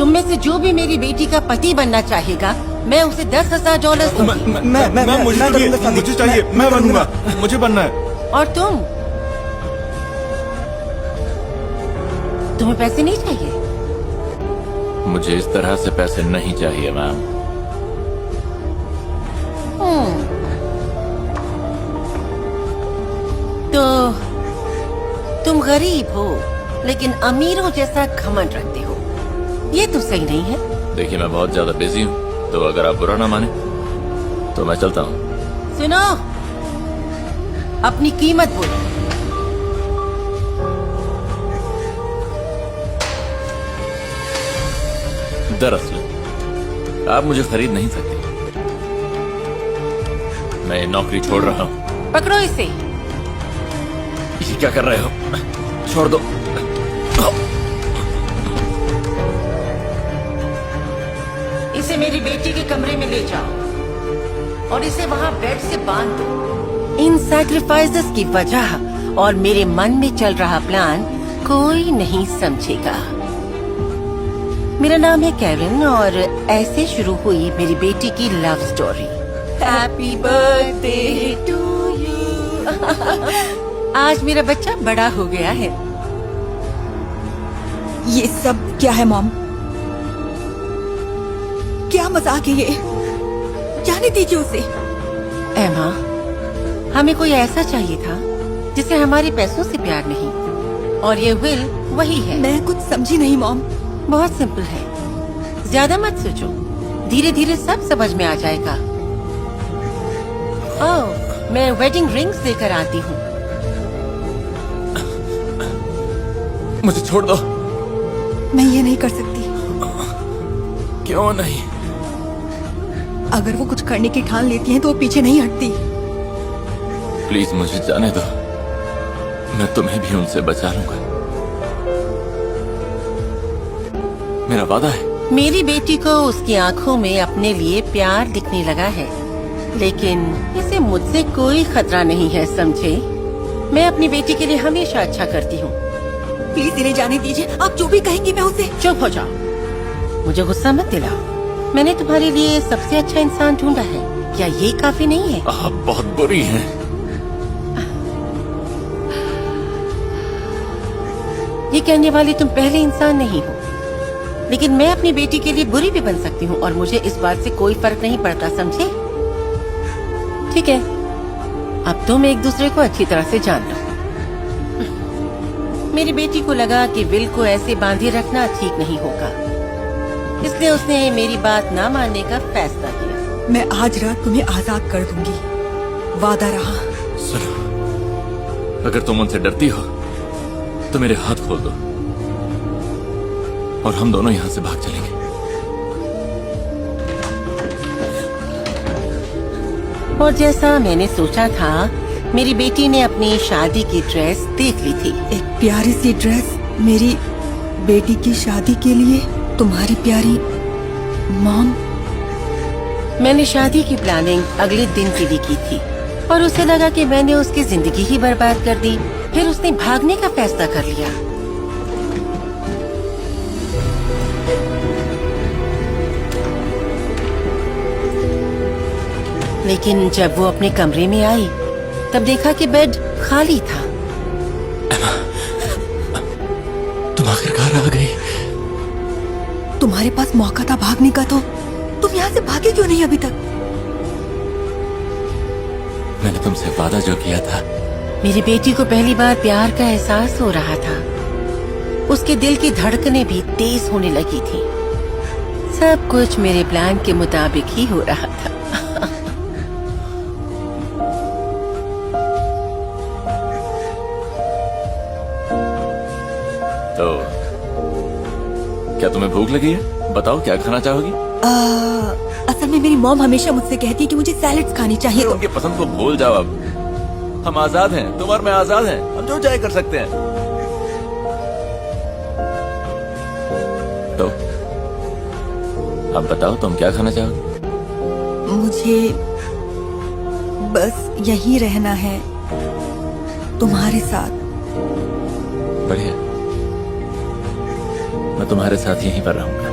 तुम में से जो भी मेरी बेटी का पति बनना चाहेगा, मैं उसे $10,000 दूंगी। मुझे चाहिए, मैं बनूंगा, मुझे बनना है। और तुम्हें पैसे नहीं चाहिए? मुझे इस तरह से पैसे नहीं चाहिए मैम। तो तुम गरीब हो लेकिन अमीरों जैसा घमंड रखते हो, ये तो सही नहीं है। देखिए मैं बहुत ज्यादा बिजी हूँ, तो अगर आप बुरा ना माने तो मैं चलता हूँ। सुनो, अपनी कीमत बोलो। दरअसल आप मुझे खरीद नहीं सकते। मैं ये नौकरी छोड़ रहा हूँ। पकड़ो इसे। ये क्या कर रहे हो? छोड़ दो। इसे मेरी बेटी के कमरे में ले जाओ और इसे वहाँ बेड से बांध दो। इन सैक्रिफाइसेस की वजह और मेरे मन में चल रहा प्लान कोई नहीं समझेगा। मेरा नाम है कैरन और ऐसे शुरू हुई मेरी बेटी की love story. Happy birthday to you. आज मेरा बच्चा बड़ा हो गया है। ये सब क्या है मॉम? क्या मजाक है ये? जाने दीजिए उसे। एमा, हमें कोई ऐसा चाहिए था जिसे हमारे पैसों से प्यार नहीं, और ये विल वही है। मैं कुछ समझी नहीं मॉम। बहुत सिंपल है, ज्यादा मत सोचो, धीरे धीरे सब समझ में आ जाएगा। ओह, मैं वेडिंग रिंग्स लेकर आती हूँ। मुझे छोड़ दो। मैं ये नहीं कर सकती। क्यों नहीं? अगर वो कुछ करने की ठान लेती हैं तो वो पीछे नहीं हटती। प्लीज मुझे जाने दो, मैं तुम्हें भी उनसे बचा लूंगा। मेरा वादा है। मेरी बेटी को उसकी आंखों में अपने लिए प्यार दिखने लगा है, लेकिन इसे मुझसे कोई खतरा नहीं है, समझे? मैं अपनी बेटी के लिए हमेशा अच्छा करती हूँ। प्लीज इन्हें जाने दीजिए। आप जो भी कहेंगी मैं उसे। चुप हो जाओ, मुझे गुस्सा मत दिलाओ। मैंने तुम्हारे लिए सबसे अच्छा इंसान ढूंढा है, क्या ये काफी नहीं है? आप बहुत बुरी हैं। ये कहने वाली तुम पहले इंसान नहीं हो, लेकिन मैं अपनी बेटी के लिए बुरी भी बन सकती हूँ और मुझे इस बात से कोई फर्क नहीं पड़ता, समझे? ठीक है, अब तुम एक दूसरे को अच्छी तरह से जान लो। मेरी बेटी को लगा कि विल को ऐसे बांधे रखना ठीक नहीं होगा, इसलिए उसने मेरी बात ना मानने का फैसला किया। मैं आज रात तुम्हें आजाद कर दूंगी, वादा रहा। सुनो, अगर तुम उनसे डरती हो तो मेरे हाथ खोल दो और हम दोनों यहाँ से भाग चलेंगे। और जैसा मैंने सोचा था, मेरी बेटी ने अपनी शादी की ड्रेस देख ली थी। एक प्यारी सी ड्रेस मेरी बेटी की शादी के लिए? तुम्हारी प्यारी मॉम? मैंने शादी की प्लानिंग अगले दिन के लिए की थी और उसे लगा कि मैंने उसकी जिंदगी ही बर्बाद कर दी। फिर उसने भागने का फैसला कर लिया। लेकिन जब वो अपने कमरे में आई तब देखा कि बेड खाली था। तुम आखिरकार आ गई। तुम्हारे पास मौका था भागने का, तो तुम यहाँ से भागे क्यों नहीं अभी तक? मैंने तुमसे वादा जो किया था। मेरी बेटी को पहली बार प्यार का एहसास हो रहा था। उसके दिल की धड़कनें भी तेज होने लगी थी। सब कुछ मेरे प्लान के मुताबिक ही हो रहा था। तो क्या तुम्हें भूख लगी है? बताओ क्या खाना चाहोगी? असल में मेरी मॉम हमेशा मुझसे कहती है कि मुझे सैलेड्स खानी चाहिए। उनके पसंद को भूल जाओ। अब हम आजाद हैं, तुम और मैं आजाद हैं, हम जो चाहे कर सकते हैं। तो अब बताओ तुम क्या खाना चाहोगे? मुझे बस यहीं रहना है तुम्हारे साथ। बढ़िया, मैं तुम्हारे साथ यहीं पर रहूंगा।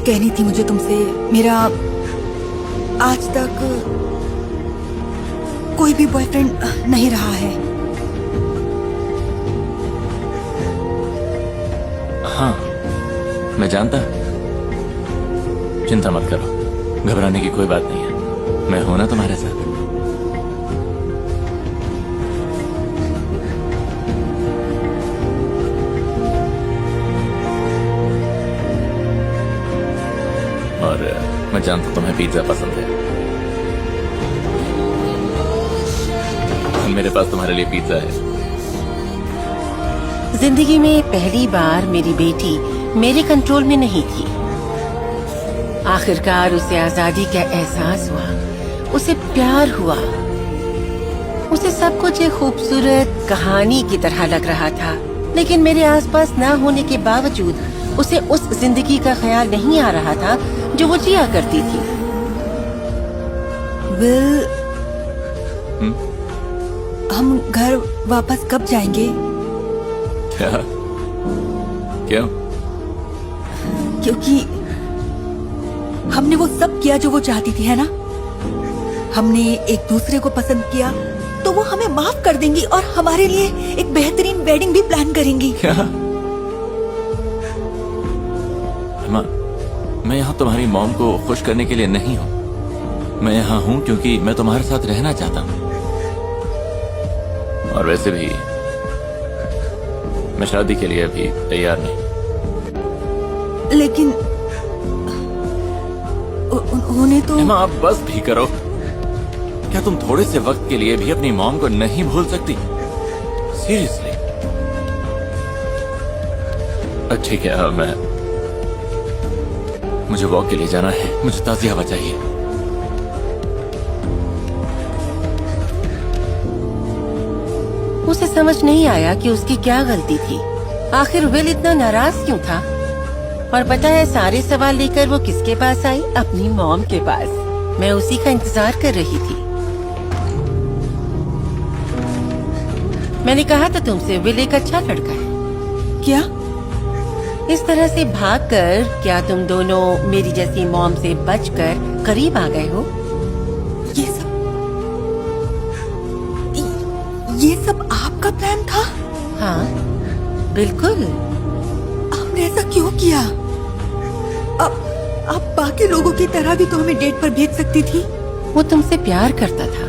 कहनी थी मुझे तुमसे, मेरा आज तक कोई भी बॉयफ्रेंड नहीं रहा है। हाँ, मैं जानता। चिंता मत करो, घबराने की कोई बात नहीं है। मैं हूं ना तुम्हारे साथ। और मैं जानता हूं तुम्हें पिज्जा पसंद है। मेरे पास तुम्हारे लिए पिज्जा है। जिंदगी में पहली बार मेरी बेटी मेरे कंट्रोल में नहीं थी। आखिरकार उसे आजादी का एहसास हुआ, उसे प्यार हुआ। उसे सब कुछ एक खूबसूरत कहानी की तरह लग रहा था, लेकिन मेरे आसपास ना होने के बावजूद उसे उस जिंदगी का ख्याल नहीं आ रहा था जो वो जिया करती थी। विल, हम घर वापस कब जाएंगे? क्या? क्यों? क्योंकि हमने वो सब किया जो वो चाहती थी, है ना? हमने एक दूसरे को पसंद किया तो वो हमें माफ कर देंगी और हमारे लिए एक बेहतरीन वेडिंग भी प्लान करेंगी। क्या? माँ, मैं यहाँ तुम्हारी मॉम को खुश करने के लिए नहीं हूँ। मैं यहाँ हूँ क्योंकि मैं तुम्हारे साथ रहना चाहता हूँ। और वैसे भी मैं शादी के लिए अभी तैयार नहीं। लेकिन उन्हें तो एमा, आप बस भी करो। क्या तुम थोड़े से वक्त के लिए भी अपनी मॉम को नहीं भूल सकती? सीरियसली? ठीक है, मुझे वॉक के लिए जाना है। मुझे ताज़ी हवा चाहिए। उसे समझ नहीं आया कि उसकी क्या गलती थी। आखिर विल इतना नाराज क्यों था? और पता है, सारे सवाल लेकर वो किसके पास आई? अपनी मॉम के पास। मैं उसी का इंतजार कर रही थी। मैंने कहा था तुमसे, विल एक अच्छा लड़का है। क्या? इस तरह से भागकर क्या तुम दोनों मेरी जैसी मॉम से बचकर करीब आ गए हो? ये सब आपका प्लान था? हाँ, बिल्कुल। आपने ऐसा क्यों किया? आप बाकी लोगों की तरह भी तो हमें डेट पर भेज सकती थी। वो तुमसे प्यार करता था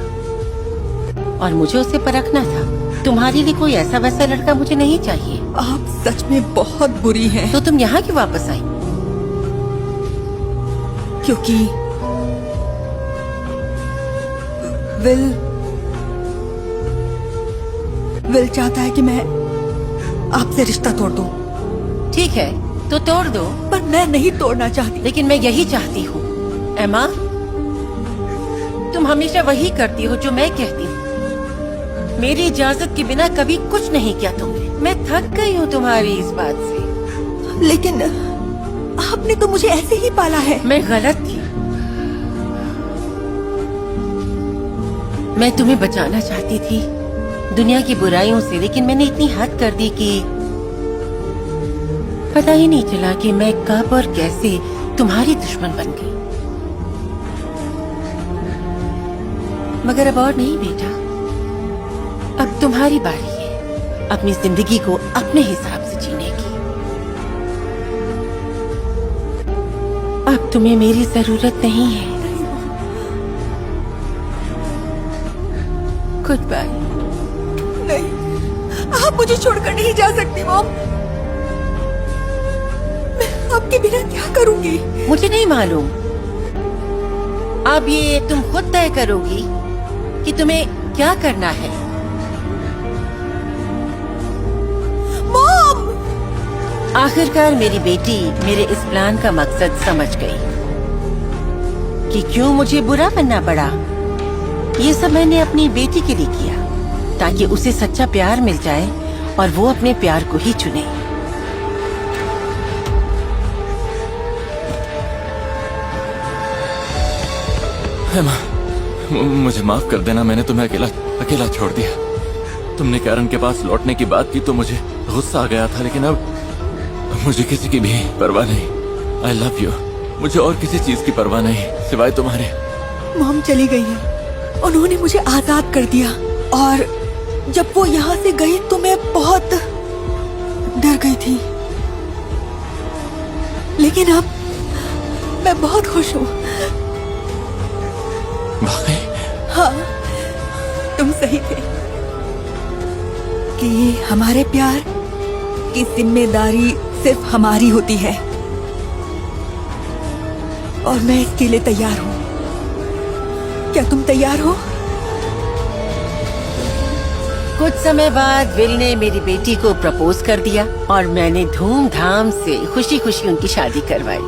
और मुझे उसे परखना था। तुम्हारे लिए कोई ऐसा वैसा लड़का मुझे नहीं चाहिए। आप सच में बहुत बुरी हैं। तो तुम यहाँ क्यों वापस आई? क्योंकि विल चाहता है कि मैं आपसे रिश्ता तोड़ दूं। ठीक है, तो तोड़ दो। पर मैं नहीं तोड़ना चाहती। लेकिन मैं यही चाहती हूँ। एमा, तुम हमेशा वही करती हो जो मैं कहती हूँ। मेरी इजाजत के बिना कभी कुछ नहीं किया तुमने। मैं थक गई हूँ तुम्हारी इस बात से। लेकिन आपने तो मुझे ऐसे ही पाला है। मैं गलत थी। मैं तुम्हें बचाना चाहती थी दुनिया की बुराइयों से, लेकिन मैंने इतनी हद कर दी कि पता ही नहीं चला कि मैं कब और कैसे तुम्हारी दुश्मन बन गई। मगर अब और नहीं बेटा, अब तुम्हारी बारी है अपनी जिंदगी को अपने हिसाब से जीने की। अब तुम्हें मेरी जरूरत नहीं है। Good bye. नहीं, आप मुझे छोड़कर नहीं जा सकती मॉम। मैं आपके बिना क्या करूंगी? मुझे नहीं मालूम। अब ये तुम खुद तय करोगी कि तुम्हें क्या करना है। मॉम! आखिरकार मेरी बेटी मेरे इस प्लान का मकसद समझ गई कि क्यों मुझे बुरा बनना पड़ा। ये सब मैंने अपनी बेटी के लिए किया ताकि उसे सच्चा प्यार मिल जाए और वो अपने प्यार को ही चुने। हेमा, मुझे माफ कर देना। मैंने तुम्हें अकेला छोड़ दिया। तुमने कैरन के पास लौटने की बात की तो मुझे गुस्सा आ गया था, लेकिन अब मुझे किसी की भी परवाह नहीं। I love you. मुझे और किसी चीज की परवाह नहीं सिवाय तुम्हारे। मॉम चली गई है, उन्होंने मुझे आजाद कर दिया और जब वो यहाँ से गई तो मैं बहुत डर गई थी, लेकिन अब मैं बहुत खुश हूँ। वाकई? हाँ, तुम सही थे कि हमारे प्यार की जिम्मेदारी सिर्फ हमारी होती है और मैं इसके लिए तैयार हूँ। क्या तुम तैयार हो? कुछ समय बाद विल ने मेरी बेटी को प्रपोज कर दिया और मैंने धूमधाम से खुशी खुशी उनकी शादी करवाई।